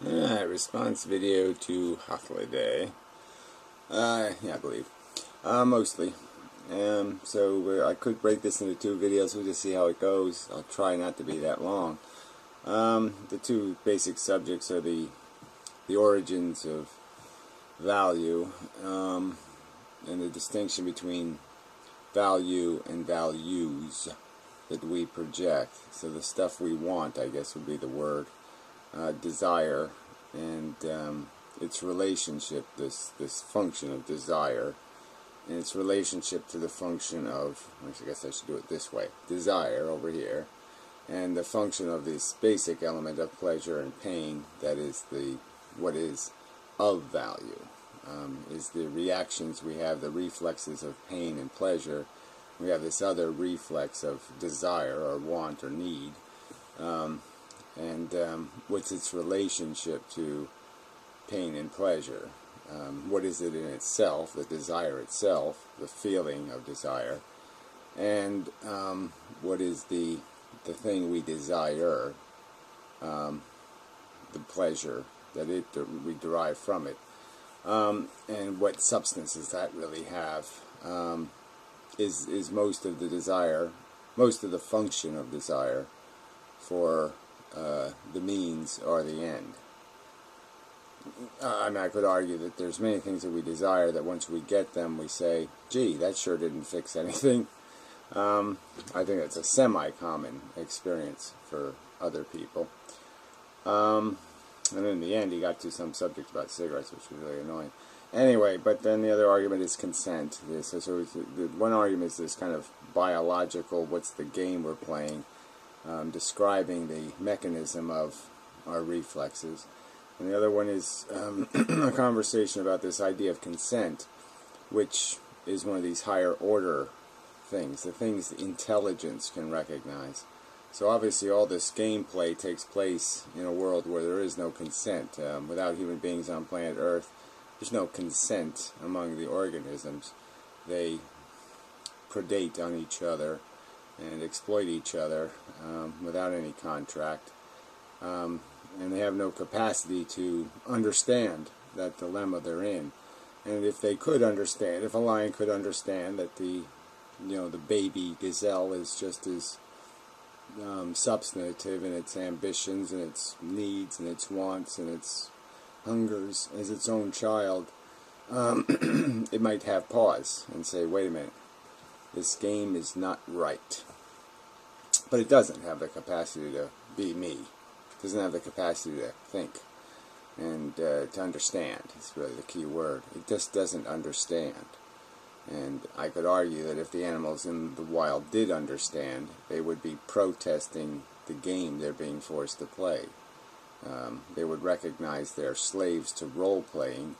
Alright, response video to Hythloday. Yeah, I believe. Mostly. I could break this into two videos. We'll just see how it goes. I'll try not to be that long. The two basic subjects are the origins of value, and the distinction between value and values that we project. So the stuff we want, I guess, would be the word. Desire and its relationship, this function of desire, and its relationship to the function of, I guess I should do it this way, desire over here, and the function of this basic element of pleasure and pain, that is what is of value, is the reactions we have, the reflexes of pain and pleasure. We have this other reflex of desire or want or need. What's its relationship to pain and pleasure? What is it in itself, the desire itself, the feeling of desire, and what is the thing we desire, the pleasure that we derive from it, and what substance does that really have? Is most of the desire, most of the function of desire for the means or the end. I mean, I could argue that there's many things that we desire that once we get them, we say, gee, that sure didn't fix anything. I think that's a semi-common experience for other people. And in the end, he got to some subject about cigarettes, which was really annoying. Anyway, but then the other argument is consent. So the one argument is this kind of biological, what's the game we're playing, describing the mechanism of our reflexes. And the other one is a conversation about this idea of consent, which is one of these higher order things, the things that intelligence can recognize. So obviously all this gameplay takes place in a world where there is no consent. Without human beings on planet Earth, there's no consent among the organisms. They predate on each other and exploit each other without any contract, and they have no capacity to understand that dilemma they're in. And if they could understand, if a lion could understand that the baby gazelle is just as substantive in its ambitions and its needs and its wants and its hungers as its own child, it might have pause and say, wait a minute, this game is not right. But it doesn't have the capacity to be me. It doesn't have the capacity to think and to understand. It's really the key word. It just doesn't understand. And I could argue that if the animals in the wild did understand, they would be protesting the game they're being forced to play. They would recognize they're slaves to role-playing,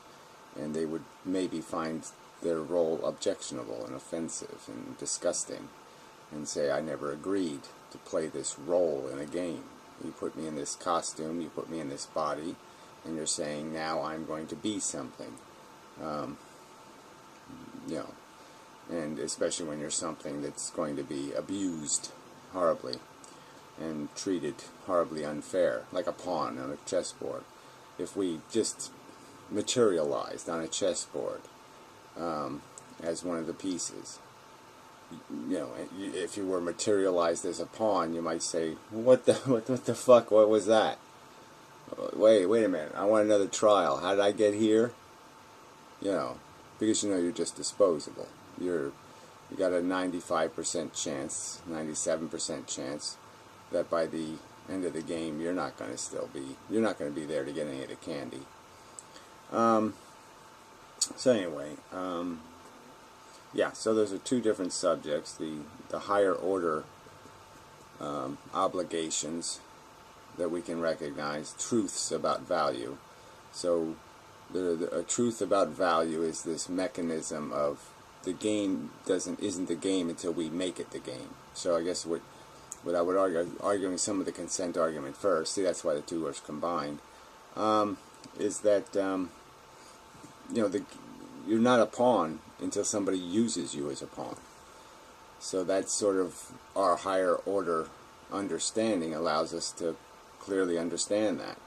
and they would maybe find their role objectionable and offensive and disgusting, and say, I never agreed to play this role in a game. You put me in this costume, you put me in this body, and you're saying now I'm going to be something. And especially when you're something that's going to be abused horribly and treated horribly unfair, like a pawn on a chessboard. If we just materialized on a chessboard as one of the pieces, if you were materialized as a pawn, you might say, what the fuck, what was that? Wait a minute, I want another trial. How did I get here? Because you're just disposable. You got a 95% chance, 97% chance that by the end of the game you're not going to be there to get any of the candy. So anyway, yeah, so those are two different subjects, the higher order obligations that we can recognize, truths about value. So a truth about value is this mechanism of the game isn't the game until we make it the game. So I guess what I would argue, arguing some of the consent argument first, see, that's why the two are combined, is that you're not a pawn until somebody uses you as a pawn. So that's sort of our higher order understanding allows us to clearly understand that.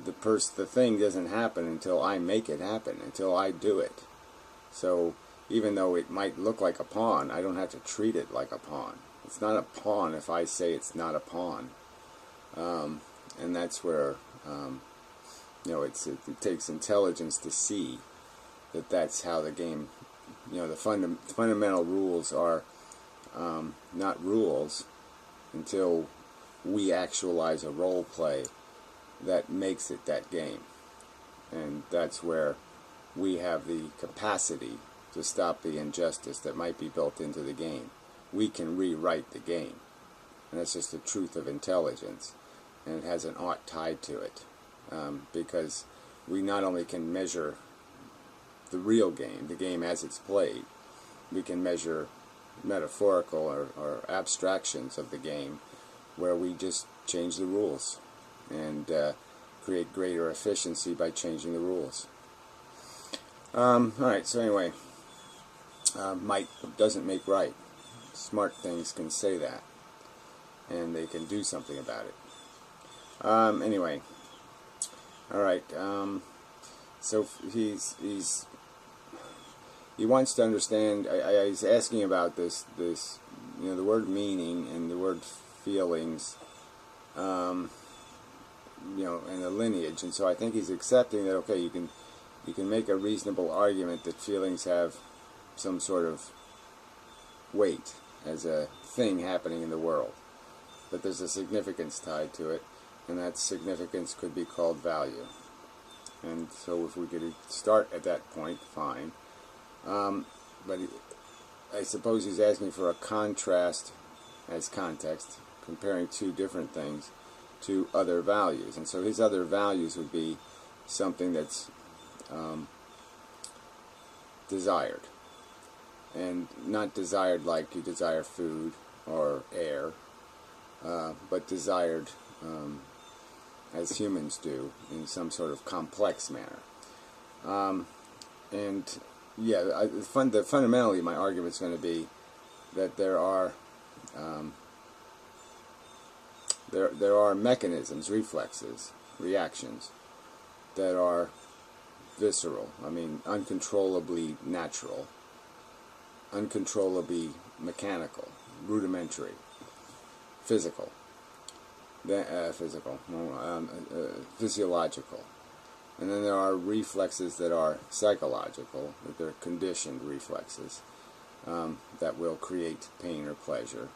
the thing doesn't happen until I make it happen, until I do it. So even though it might look like a pawn, I don't have to treat it like a pawn. It's not a pawn if I say it's not a pawn. And that's where, it takes intelligence to see that that's how the game, the fundamental rules are not rules until we actualize a role play that makes it that game. And that's where we have the capacity to stop the injustice that might be built into the game. We can rewrite the game. And that's just the truth of intelligence. And it has an ought tied to it. Because we not only can measure the real game, the game as it's played, we can measure metaphorical or abstractions of the game where we just change the rules and create greater efficiency by changing the rules. Alright, so anyway, might doesn't make right. Smart things can say that, and they can do something about it. Anyway, alright, so he wants to understand. I was asking about this the word meaning and the word feelings, and the lineage, and so I think he's accepting that, okay, you can make a reasonable argument that feelings have some sort of weight as a thing happening in the world, but there's a significance tied to it, and that significance could be called value. And so if we could start at that point, fine. But I suppose he's asking for a contrast as context, comparing two different things to other values. And so his other values would be something that's desired. And not desired like you desire food or air, but desired as humans do in some sort of complex manner. Fundamentally my argument is going to be that there are mechanisms, reflexes, reactions that are visceral, uncontrollably natural, uncontrollably mechanical, rudimentary, physiological. And then there are reflexes that are psychological, that they're conditioned reflexes that will create pain or pleasure.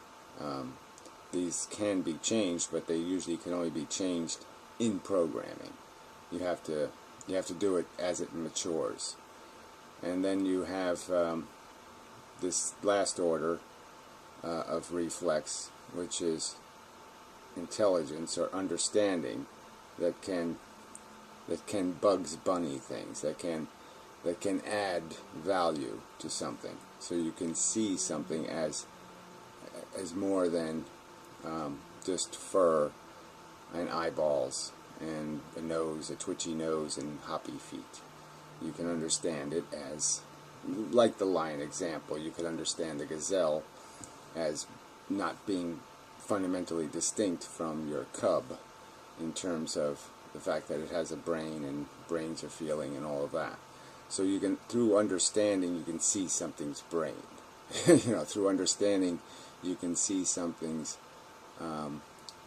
These can be changed, but they usually can only be changed in programming. You have to do it as it matures. And then you have this last order of reflex, which is intelligence or understanding that can Bugs Bunny things, that can add value to something. So you can see something as more than just fur and eyeballs and a nose, a twitchy nose, and hoppy feet. You can understand it as, like the lion example, you could understand the gazelle as not being fundamentally distinct from your cub in terms of the fact that it has a brain and brains are feeling and all of that. So you can, through understanding, you can see something's brain. Through understanding, you can see something's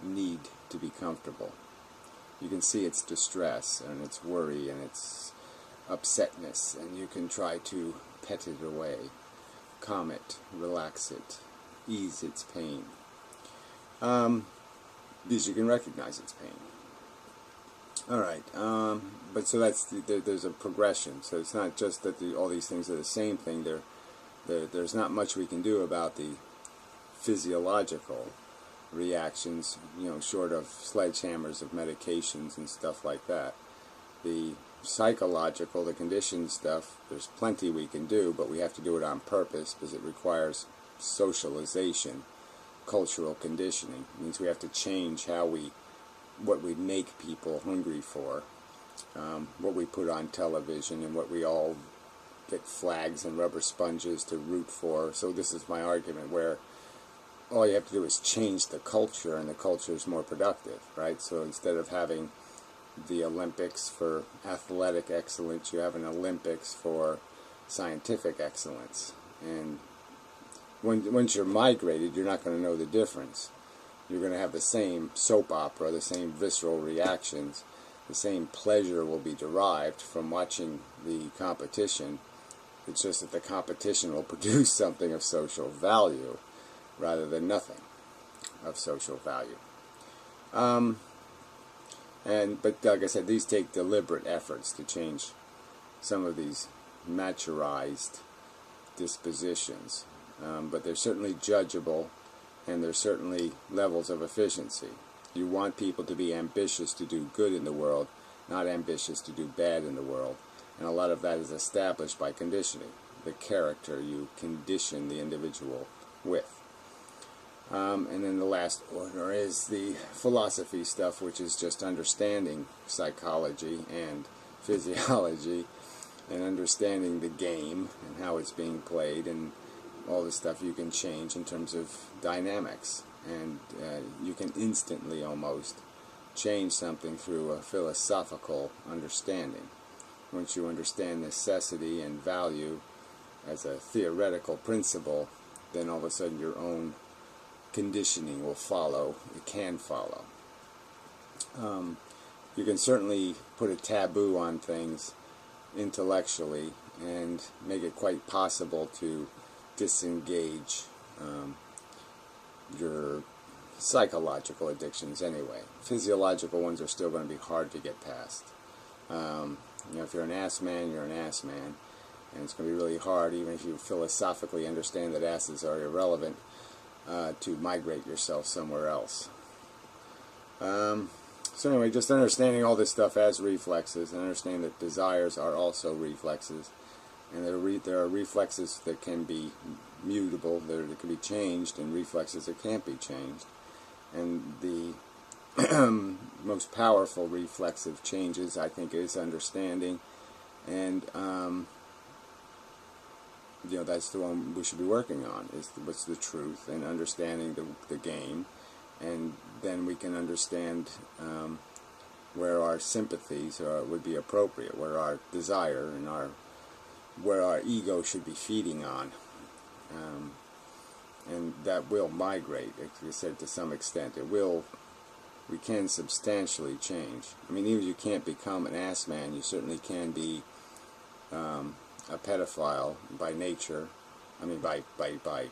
need to be comfortable. You can see its distress and its worry and its upsetness, and you can try to pet it away, calm it, relax it, ease its pain. Because you can recognize its pain. Alright, but so there's a progression. So it's not just that all these things are the same thing. There's not much we can do about the physiological reactions, short of sledgehammers of medications and stuff like that. The psychological, the conditioned stuff, there's plenty we can do, but we have to do it on purpose because it requires socialization, cultural conditioning. It means we have to change what we make people hungry for, what we put on television, and what we all get flags and rubber sponges to root for. So this is my argument, where all you have to do is change the culture, and the culture is more productive, right? So instead of having the Olympics for athletic excellence, you have an Olympics for scientific excellence. And once you're migrated, you're not going to know the difference. You're going to have the same soap opera, the same visceral reactions, the same pleasure will be derived from watching the competition. It's just that the competition will produce something of social value rather than nothing of social value. But like I said, these take deliberate efforts to change some of these maturized dispositions. But they're certainly judgeable, and there's certainly levels of efficiency. You want people to be ambitious to do good in the world, not ambitious to do bad in the world. And a lot of that is established by conditioning, the character you condition the individual with. And then the last order is the philosophy stuff, which is just understanding psychology and physiology, and understanding the game and how it's being played, and all the stuff you can change in terms of dynamics. And you can instantly almost change something through a philosophical understanding. Once you understand necessity and value as a theoretical principle, then all of a sudden your own conditioning will follow. It can follow. You can certainly put a taboo on things intellectually and make it quite possible to disengage your psychological addictions anyway. Physiological ones are still going to be hard to get past. If you're an ass man, you're an ass man. And it's going to be really hard, even if you philosophically understand that asses are irrelevant, to migrate yourself somewhere else. So anyway, just understanding all this stuff as reflexes, and understand that desires are also reflexes. And there are reflexes that can be mutable, that can be changed, and reflexes that can't be changed. And the most powerful reflexive changes, I think, is understanding. And that's the one we should be working on, is what's the truth, and understanding the game. And then we can understand where our sympathies would be appropriate, where our desire and where our ego should be feeding on. And that will migrate, as I said, to some extent. We can substantially change. I mean, even if you can't become an ass man, you certainly can be a pedophile by nature. I mean, by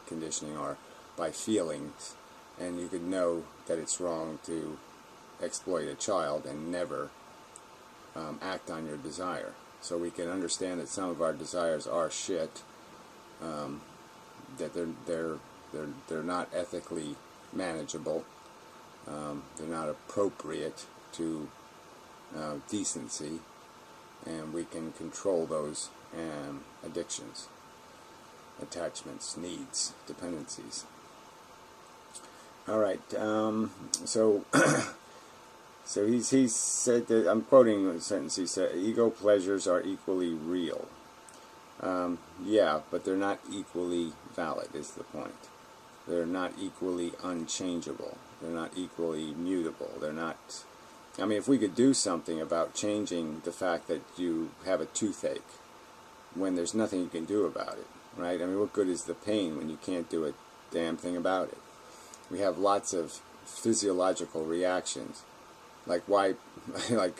conditioning or by feelings. And you could know that it's wrong to exploit a child and never act on your desire. So we can understand that some of our desires are shit, that they're not ethically manageable, they're not appropriate to decency, and we can control those addictions, attachments, needs, dependencies. All right, so he said that, I'm quoting a sentence, he said, ego pleasures are equally real. Yeah, but they're not equally valid, is the point. They're not equally unchangeable. They're not equally mutable. They're not... I mean, if we could do something about changing the fact that you have a toothache when there's nothing you can do about it, right? I mean, what good is the pain when you can't do a damn thing about it? We have lots of physiological reactions, like why, a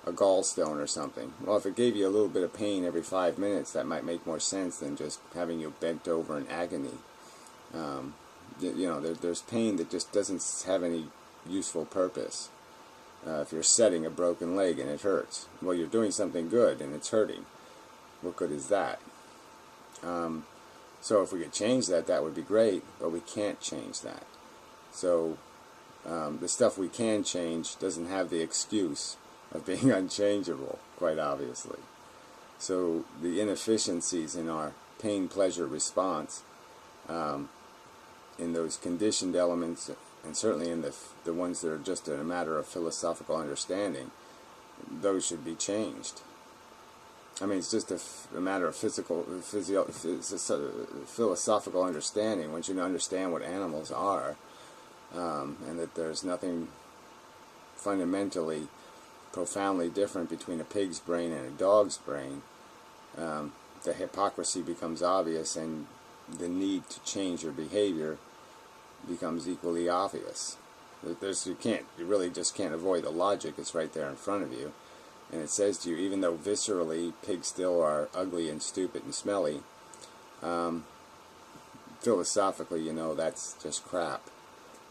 gallstone or something. Well, if it gave you a little bit of pain every 5 minutes, that might make more sense than just having you bent over in agony. There's pain that just doesn't have any useful purpose. If you're setting a broken leg and it hurts, well, you're doing something good and it's hurting. What good is that? So if we could change that, that would be great, but we can't change that. So the stuff we can change doesn't have the excuse of being unchangeable, quite obviously. So the inefficiencies in our pain-pleasure response, in those conditioned elements, and certainly in the ones that are just a matter of philosophical understanding, those should be changed. I mean, it's just a matter of philosophical understanding. Once you understand what animals are, and that there's nothing fundamentally profoundly different between a pig's brain and a dog's brain, the hypocrisy becomes obvious, and the need to change your behavior becomes equally obvious. You really just can't avoid the logic. It's right there in front of you, and it says to you, even though viscerally pigs still are ugly and stupid and smelly, philosophically, you know, that's just crap.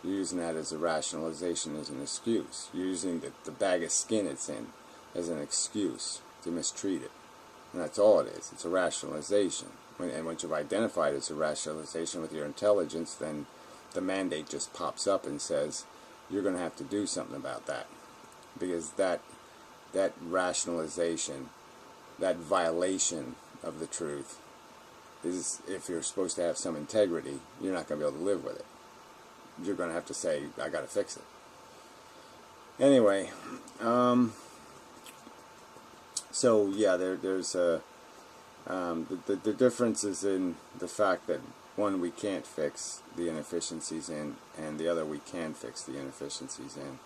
You're using that as a rationalization, as an excuse. You're using the bag of skin it's in as an excuse to mistreat it. And that's all it is. It's a rationalization. And once you've identified it as a rationalization with your intelligence, then the mandate just pops up and says, you're going to have to do something about that. Because that rationalization, that violation of the truth, is, if you're supposed to have some integrity, you're not going to be able to live with it. You're going to have to say, I got to fix it. Anyway, so yeah, there's the difference is in the fact that one, we can't fix the inefficiencies in, and the other, we can fix the inefficiencies in.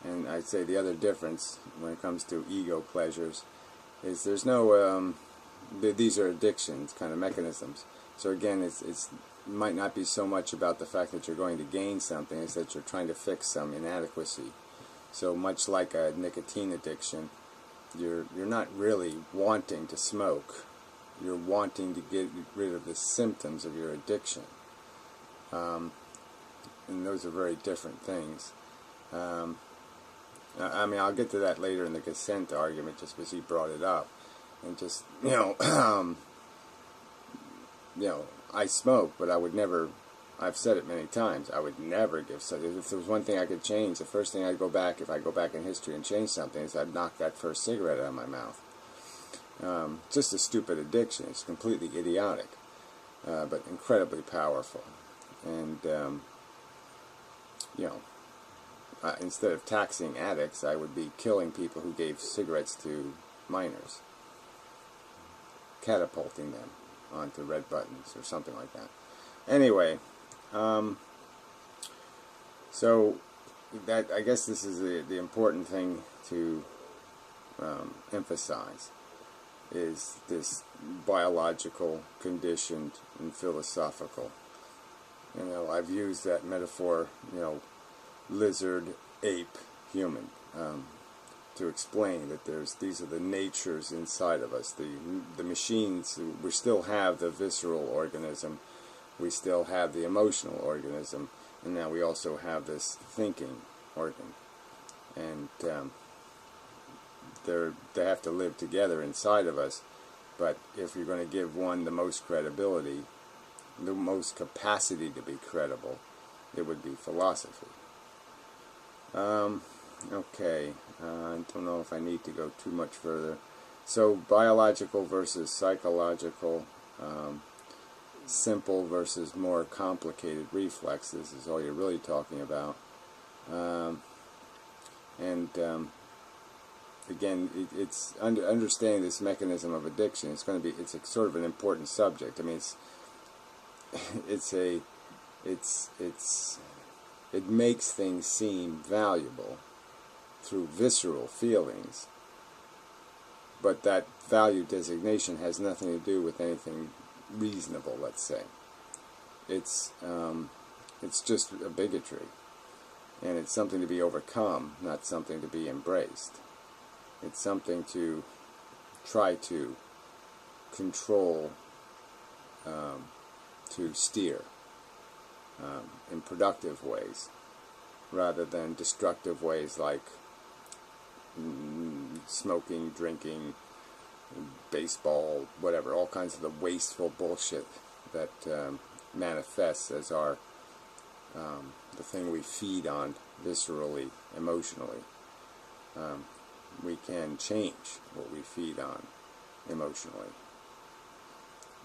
And I'd say the other difference when it comes to ego pleasures is there's no these are addictions, kind of mechanisms. So again, it might not be so much about the fact that you're going to gain something, it's that you're trying to fix some inadequacy. So much like a nicotine addiction, you're not really wanting to smoke. You're wanting to get rid of the symptoms of your addiction. And those are very different things. I mean, I'll get to that later in the consent argument, just because he brought it up. And just, I smoke, but I would never, I've said it many times, I would never give such, if there was one thing I could change, the first thing I'd go back, if I go back in history and change something, is I'd knock that first cigarette out of my mouth. Just a stupid addiction. It's completely idiotic, but incredibly powerful. And, instead of taxing addicts, I would be killing people who gave cigarettes to minors, catapulting them onto red buttons or something like that. Anyway, so that, I guess this is the important thing to emphasize, is this biological, conditioned, and philosophical. I've used that metaphor, lizard, ape, human, to explain that these are the natures inside of us. The machines, we still have the visceral organism, we still have the emotional organism, and now we also have this thinking organ. And they have to live together inside of us. But if you're going to give one the most credibility, the most capacity to be credible, it would be philosophy. Okay, I don't know if I need to go too much further. So biological versus psychological, simple versus more complicated reflexes is all you're really talking about. Again, it's understanding this mechanism of addiction. It's a sort of an important subject. I mean, it makes things seem valuable through visceral feelings, but that value designation has nothing to do with anything reasonable, let's say. It's just a bigotry, and it's something to be overcome, not something to be embraced. It's something to try to control, to steer in productive ways, rather than destructive ways like smoking, drinking, baseball, whatever, all kinds of the wasteful bullshit that manifests as our the thing we feed on viscerally, emotionally. We can change what we feed on emotionally.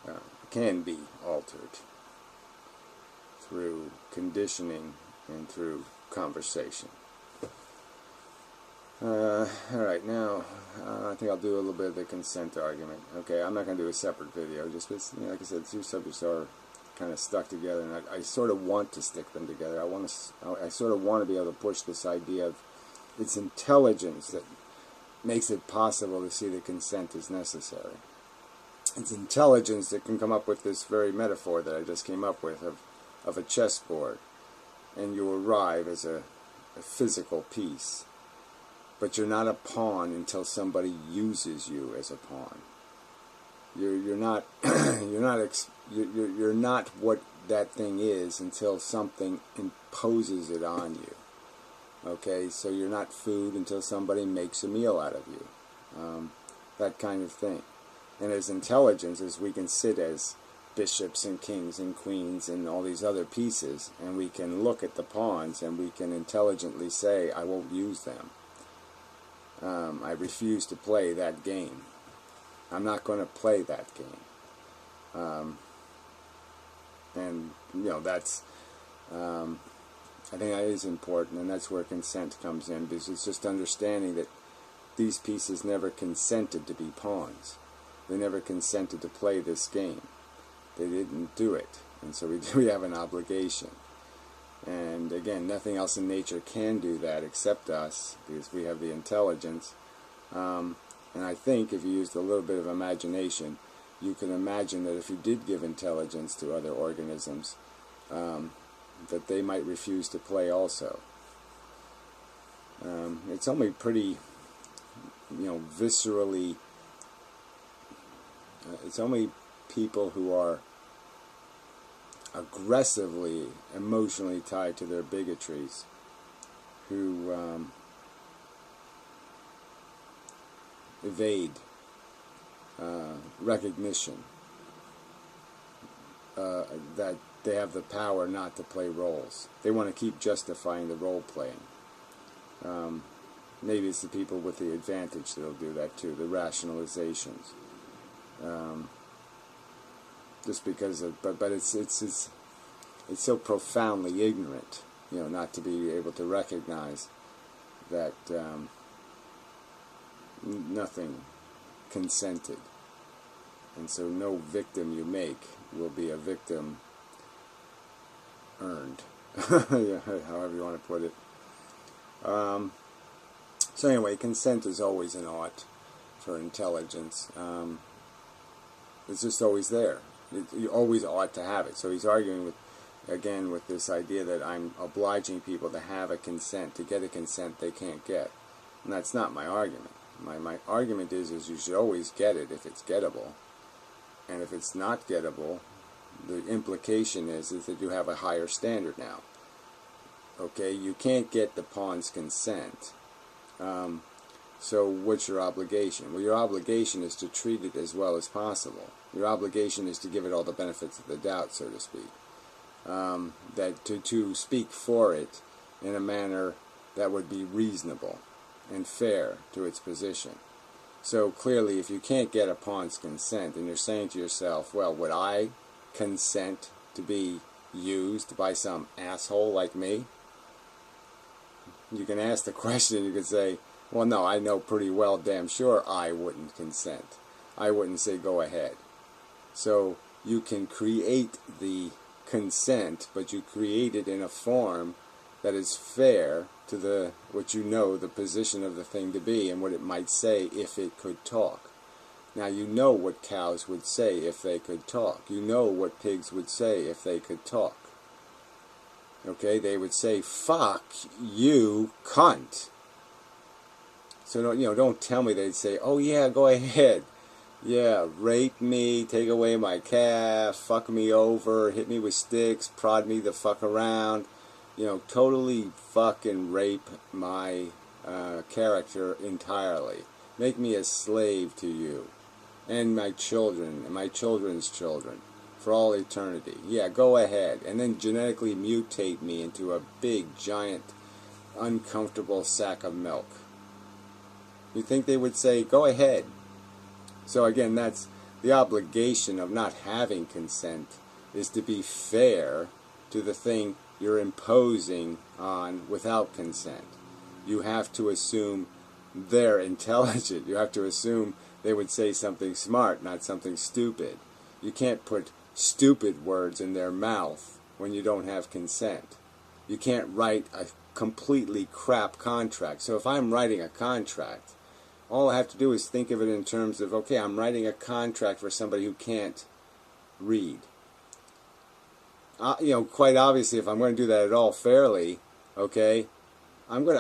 It can be altered through conditioning and through conversation. Alright, now I think I'll do a little bit of the consent argument. Okay, I'm not going to do a separate video, just because, like I said, two subjects are kind of stuck together, and I sort of want to stick them together. I sort of want to be able to push this idea of it's intelligence makes it possible to see that consent is necessary. It's intelligence that can come up with this very metaphor that I just came up with of a chessboard, and you arrive as a physical piece, but you're not a pawn until somebody uses you as a pawn. You're not you're not what that thing is until something imposes it on you. Okay, so you're not food until somebody makes a meal out of you. That kind of thing. And as intelligence, as we can sit as bishops and kings and queens and all these other pieces, and we can look at the pawns and we can intelligently say, I won't use them. I refuse to play that game. I'm not going to play that game. And, you know, that's, I think that is important, and that's where consent comes in, because it's just understanding that these pieces never consented to be pawns. They never consented to play this game. They didn't do it, and so we have an obligation. And again, nothing else in nature can do that except us, because we have the intelligence. And I think if you used a little bit of imagination, you can imagine that if you did give intelligence to other organisms, that they might refuse to play also. It's only pretty, you know, viscerally, it's only people who are aggressively, emotionally tied to their bigotries who evade recognition that they have the power not to play roles. They want to keep justifying the role playing. Maybe it's the people with the advantage that'll do that too, the rationalizations. Just because of, but it's so profoundly ignorant, you know, not to be able to recognize that nothing consented, and so no victim you make will be a victim earned, yeah, however you want to put it. So anyway, consent is always an ought for intelligence. It's just always there. You always ought to have it. So he's arguing with, again, with this idea that I'm obliging people to have a consent, to get a consent they can't get. And that's not my argument. My argument is you should always get it if it's gettable. And if it's not gettable, the implication is that you have a higher standard now. Okay, you can't get the pawn's consent. So what's your obligation? Well, your obligation is to treat it as well as possible. Your obligation is to give it all the benefits of the doubt, so to speak. That to speak for it in a manner that would be reasonable and fair to its position. So clearly, if you can't get a pawn's consent, and you're saying to yourself, well, would I consent to be used by some asshole like me? You can ask the question, you can say, well, no, I know pretty well, damn sure I wouldn't consent. I wouldn't say go ahead. So you can create the consent, but you create it in a form that is fair to the what you know the position of the thing to be and what it might say if it could talk. Now you know what cows would say if they could talk. You know what pigs would say if they could talk. Okay, they would say, fuck you, cunt. So don't tell me they'd say, oh yeah, go ahead. Yeah, rape me, take away my calf, fuck me over, hit me with sticks, prod me the fuck around. Totally fucking rape my character entirely. Make me a slave to you. And my children, and my children's children. For all eternity. Yeah, go ahead. And then genetically mutate me into a big, giant, uncomfortable sack of milk. You think they would say, go ahead? So again, that's the obligation of not having consent, is to be fair to the thing you're imposing on without consent. You have to assume they're intelligent. You have to assume they would say something smart, not something stupid. You can't put stupid words in their mouth when you don't have consent. You can't write a completely crap contract. So if I'm writing a contract, all I have to do is think of it in terms of, okay, I'm writing a contract for somebody who can't read. You know, quite obviously, if I'm going to do that at all fairly, okay, I'm not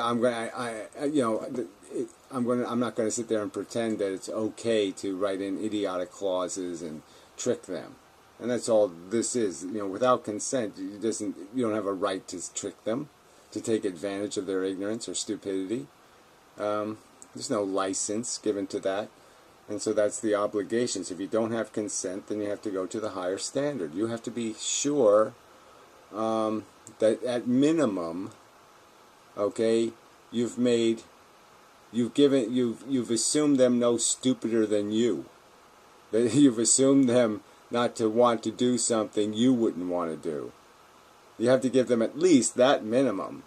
going to sit there and pretend that it's okay to write in idiotic clauses and trick them. And that's all this is. You know, without consent, you don't have a right to trick them, to take advantage of their ignorance or stupidity. There's no license given to that. And so that's the obligations. If you don't have consent, then you have to go to the higher standard. You have to be sure that at minimum, okay, you've assumed them no stupider than you. That you've assumed them not to want to do something you wouldn't want to do. You have to give them at least that minimum.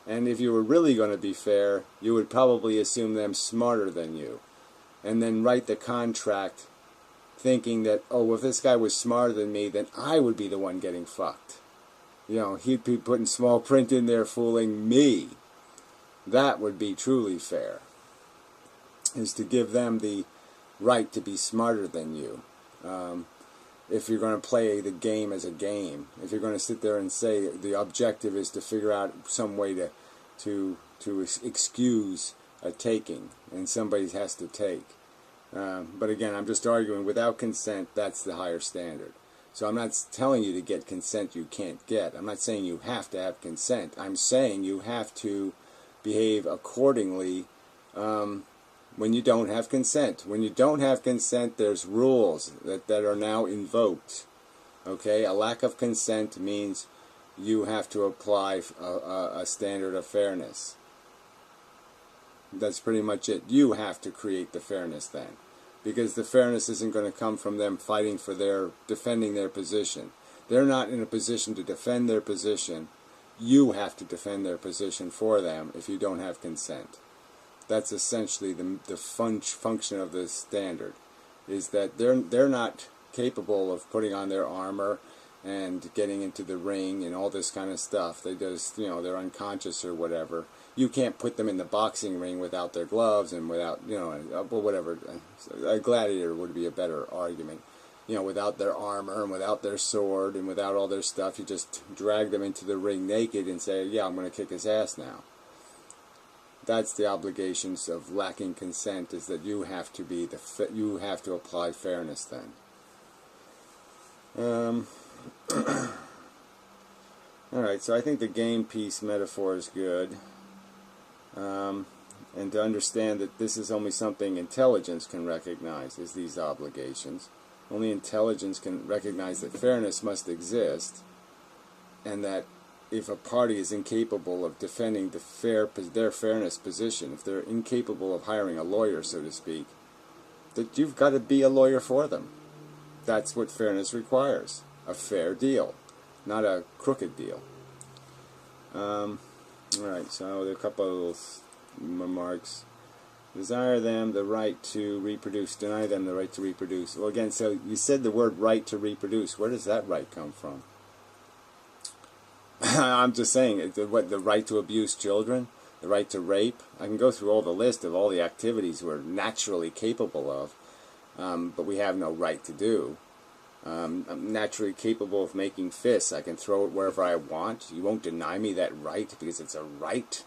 And if you were really going to be fair, you would probably assume them smarter than you. And then write the contract thinking that, oh, if this guy was smarter than me, then I would be the one getting fucked. You know, he'd be putting small print in there fooling me. That would be truly fair, is to give them the right to be smarter than you. If you're going to play the game as a game, if you're going to sit there and say the objective is to figure out some way to excuse a taking, and somebody has to take. But again, I'm just arguing without consent, that's the higher standard. So I'm not telling you to get consent you can't get. I'm not saying you have to have consent. I'm saying you have to behave accordingly when you don't have consent. When you don't have consent, there's rules that are now invoked. Okay, a lack of consent means you have to apply a standard of fairness. That's pretty much it. You have to create the fairness then, because the fairness isn't going to come from them fighting for defending their position. They're not in a position to defend their position. You have to defend their position for them if you don't have consent. That's essentially the function of the standard, is that they're not capable of putting on their armor and getting into the ring and all this kind of stuff. They just, you know, they're unconscious or whatever. You can't put them in the boxing ring without their gloves and without, you know, well, whatever. A gladiator would be a better argument. You know, without their armor and without their sword and without all their stuff, you just drag them into the ring naked and say, yeah, I'm going to kick his ass now. That's the obligations of lacking consent, is that you have to be you have to apply fairness then. Alright, so I think the game piece metaphor is good. And to understand that this is only something intelligence can recognize, is these obligations. Only intelligence can recognize that fairness must exist, and that if a party is incapable of defending their fairness position, if they're incapable of hiring a lawyer, so to speak, that you've got to be a lawyer for them. That's what fairness requires. A fair deal, not a crooked deal. Alright, so there are a couple of remarks. Desire them the right to reproduce. Deny them the right to reproduce. Well, again, so you said the word right to reproduce. Where does that right come from? I'm just saying, what, the right to abuse children? The right to rape? I can go through all the list of all the activities we're naturally capable of, but we have no right to do. I'm naturally capable of making fists. I can throw it wherever I want. You won't deny me that right because it's a right.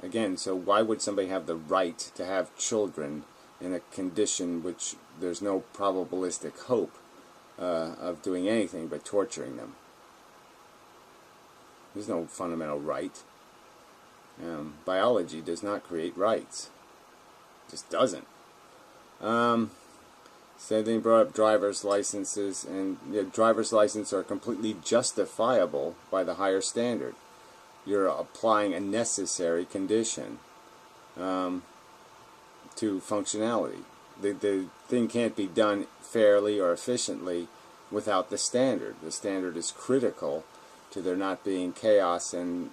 Again, so why would somebody have the right to have children in a condition which there's no probabilistic hope of doing anything but torturing them? There's no fundamental right. Biology does not create rights. It just doesn't. So they brought up driver's licenses, and driver's licenses are completely justifiable by the higher standard. You're applying a necessary condition to functionality. The thing can't be done fairly or efficiently without the standard. The standard is critical to there not being chaos and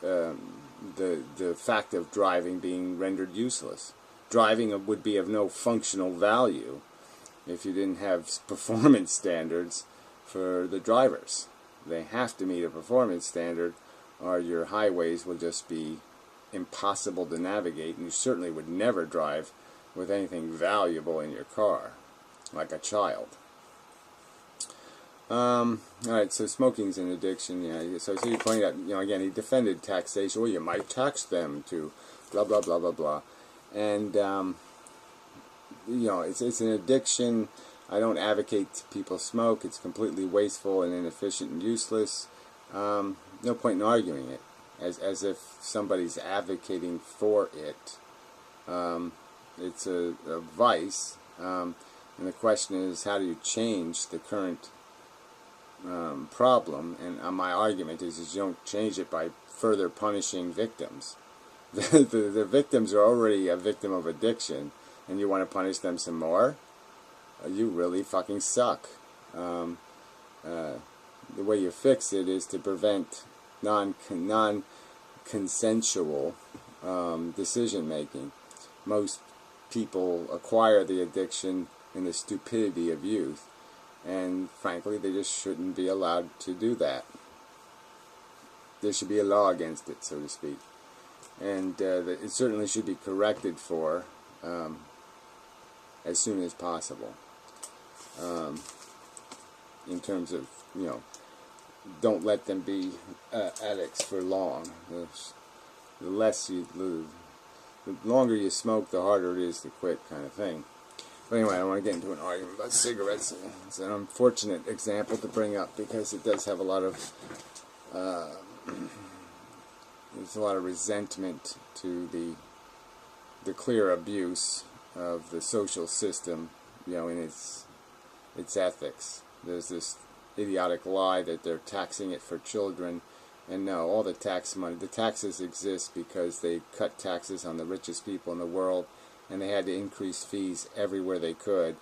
the fact of driving being rendered useless. Driving would be of no functional value if you didn't have performance standards for the drivers. They have to meet a performance standard, or your highways will just be impossible to navigate, and you certainly would never drive with anything valuable in your car, like a child. Alright, so smoking's an addiction. Yeah, so he pointed out, again, he defended taxation. Well, you might tax them to blah, blah, blah, blah, blah. And, it's an addiction. I don't advocate people smoke. It's completely wasteful and inefficient and useless. No point in arguing it, as if somebody's advocating for it. It's a vice, and the question is, how do you change the current problem? And my argument is you don't change it by further punishing victims. The victims are already a victim of addiction, and you want to punish them some more? You really fucking suck. The way you fix it is to prevent non-consensual decision making. Most people acquire the addiction in the stupidity of youth, and frankly they just shouldn't be allowed to do that. There should be a law against it, so to speak, and it certainly should be corrected for as soon as possible. In terms of, don't let them be addicts for long. The longer you smoke, the harder it is to quit, kind of thing. But anyway, I don't want to get into an argument about cigarettes. It's an unfortunate example to bring up because it does have a lot of there's a lot of resentment to the clear abuse of the social system, in its ethics. There's this idiotic lie that they're taxing it for children, and no, all the tax money, the taxes exist because they cut taxes on the richest people in the world, and they had to increase fees everywhere they could,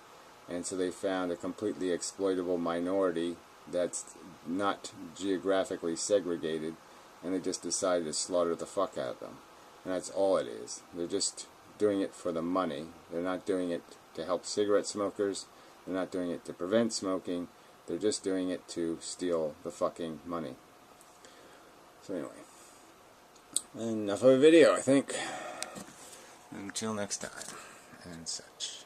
and so they found a completely exploitable minority that's not geographically segregated, and they just decided to slaughter the fuck out of them. And that's all it is. They're just doing it for the money. They're not doing it to help cigarette smokers. They're not doing it to prevent smoking. They're just doing it to steal the fucking money. So anyway, enough of a video, I think. Until next time, and such.